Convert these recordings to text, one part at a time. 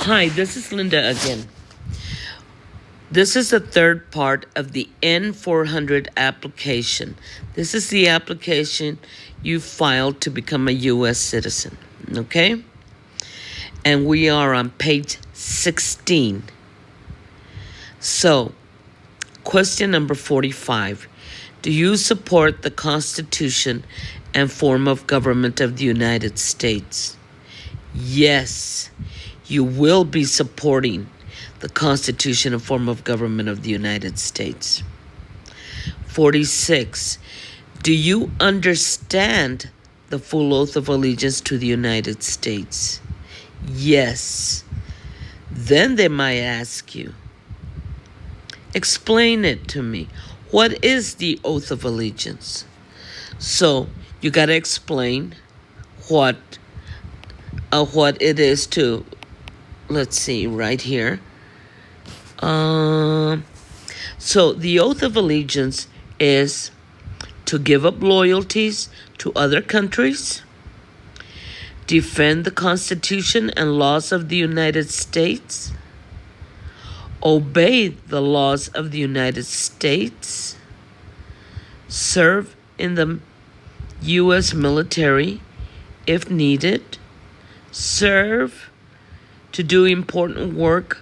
Hi, this is Linda again. This is the third part of the N400 application. This is the application you filed to become a U.S. citizen, okay? And we are on page 16. So, question number 45. Do you support the Constitution and form of government of the United States? Yes, you will be supporting the Constitution and form of government of the United States. 46. Do you understand the full oath of allegiance to the United States? Yes. Then they might ask you, explain it to me. What is the oath of allegiance? So you got to explain what it is to, let's see, right here. So the oath of allegiance is to give up loyalties to other countries, defend the Constitution and laws of the United States, obey the laws of the United States, serve in the U.S. military if needed, serve to do important work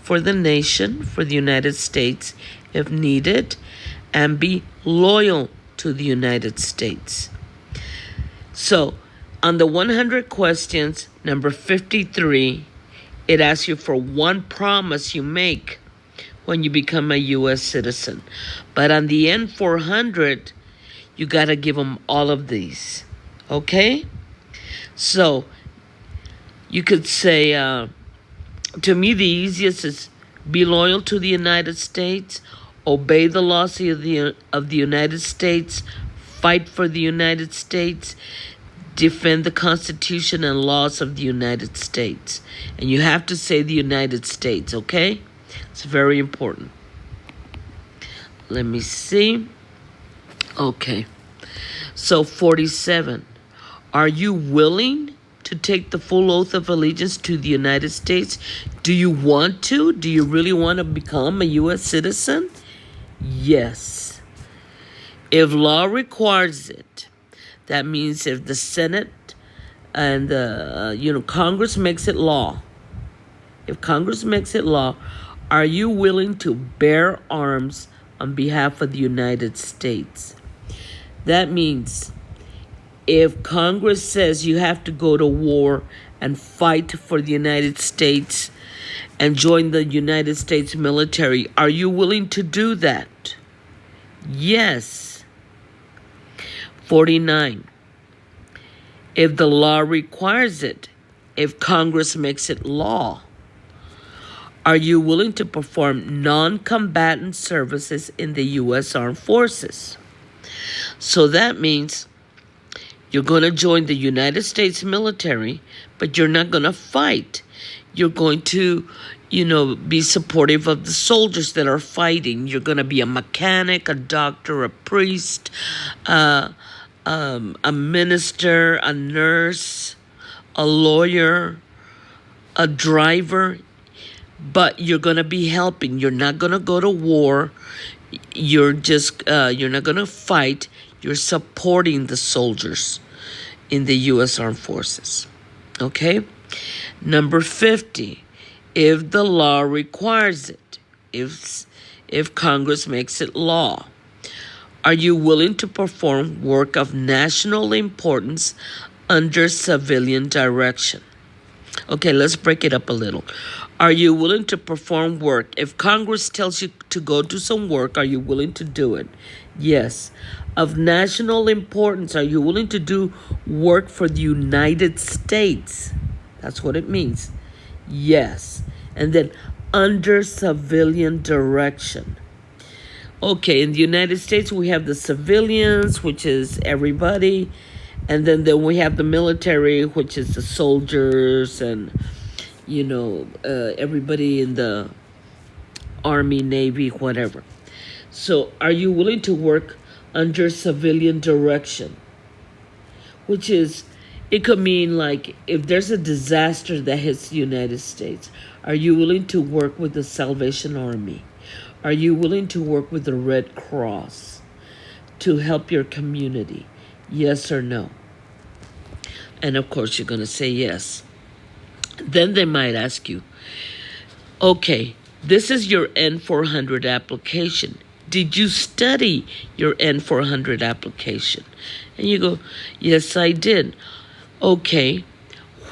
for the nation, for the United States if needed, and be loyal to the United States. So, on the 100 questions, number 53, it asks you for one promise you make when you become a U.S. citizen. But on the N400, you got to give them all of these. Okay? So, you could say, to me, the easiest is be loyal to the United States, obey the laws of the United States, fight for the United States, defend the Constitution and laws of the United States. And you have to say the United States, okay? It's very important. Let me see. Okay. So 47. Are you willing to take the full oath of allegiance to the United States? Do you want to? Do you really want to become a U.S. citizen? Yes. If law requires it, that means if the Senate and Congress makes it law, if Congress makes it law, are you willing to bear arms on behalf of the United States? That means if Congress says you have to go to war and fight for the United States and join the United States military, are you willing to do that? Yes. 49. If the law requires it, if Congress makes it law, are you willing to perform non-combatant services in the U.S. Armed Forces? So that means you're going to join the United States military, but you're not going to fight. You're going to, be supportive of the soldiers that are fighting. You're going to be a mechanic, a doctor, a priest, a minister, a nurse, a lawyer, a driver. But you're going to be helping. You're not going to go to war. You're not going to fight. You're supporting the soldiers in the U.S. Armed Forces. Okay? Number 50. If the law requires it, if Congress makes it law, are you willing to perform work of national importance under civilian direction? Okay, let's break it up a little. Are you willing to perform work? If Congress tells you to go do some work, are you willing to do it? Yes. Of national importance, are you willing to do work for the United States? That's what it means. Yes. And then under civilian direction. Okay, in the United States, we have the civilians, which is everybody. And then we have the military, which is the soldiers and, everybody in the Army, Navy, whatever. So are you willing to work under civilian direction? Which is It could mean like if there's a disaster that hits the United States, are you willing to work with the Salvation Army? Are you willing to work with the Red Cross to help your community? Yes or no? And of course, you're going to say yes. Then they might ask you, okay, this is your N400 application. Did you study your N400 application? And you go, yes, I did. Okay,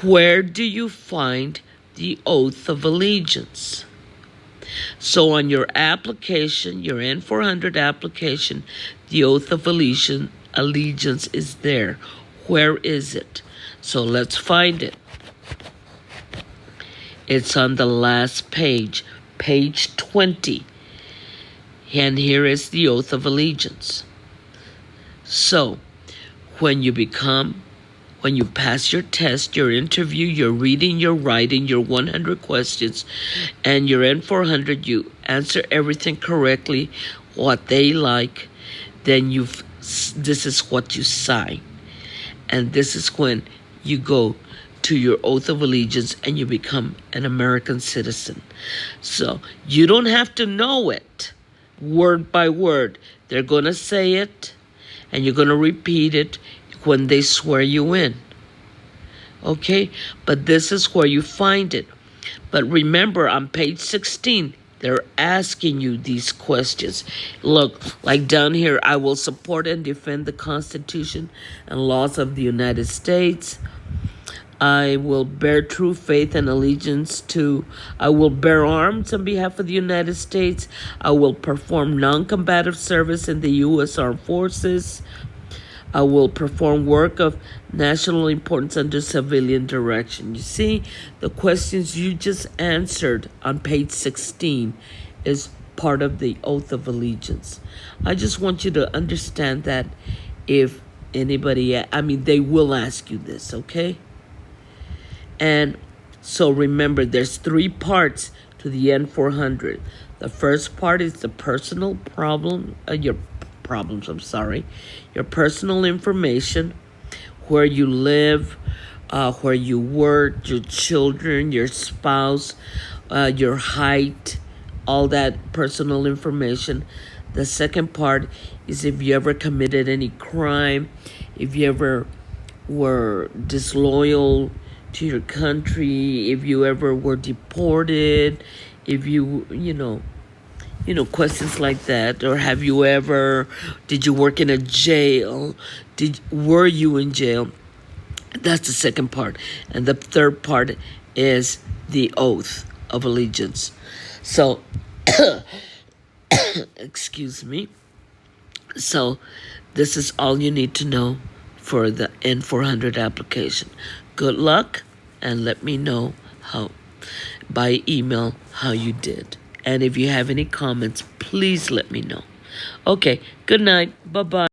where do you find the oath of allegiance? So on your application, your N400 application, the oath of allegiance is there. Where is it? So let's find it. It's on the last page, page 20. And here is the oath of allegiance. So when you pass your test, your interview, your reading, your writing, your 100 questions, and your N400, you answer everything correctly, what they like, then this is what you sign. And this is when you go to your oath of allegiance and you become an American citizen. So you don't have to know it word by word. They're going to say it and you're going to repeat it when they swear you in. Okay? But this is where you find it. But remember, on page 16, they're asking you these questions. Look, like down here, I will support and defend the Constitution and laws of the United States. I will bear true faith and allegiance I will bear arms on behalf of the United States. I will perform non-combative service in the U.S. Armed Forces. I will perform work of national importance under civilian direction. You see, the questions you just answered on page 16 is part of the oath of allegiance. I just want you to understand that if anybody, they will ask you this, okay? And so remember, there's 3 parts to the N400. The first part is the personal your personal information, where you live, where you work, your children, your spouse, your height, all that personal information. The second part is if you ever committed any crime, if you ever were disloyal to your country, if you ever were deported, if you questions like that, or did you work in a jail? Were you in jail? That's the second part. And the third part is the oath of allegiance. So, excuse me. So, this is all you need to know for the N400 application. Good luck, and let me know by email how you did. And if you have any comments, please let me know. Okay, good night. Bye-bye.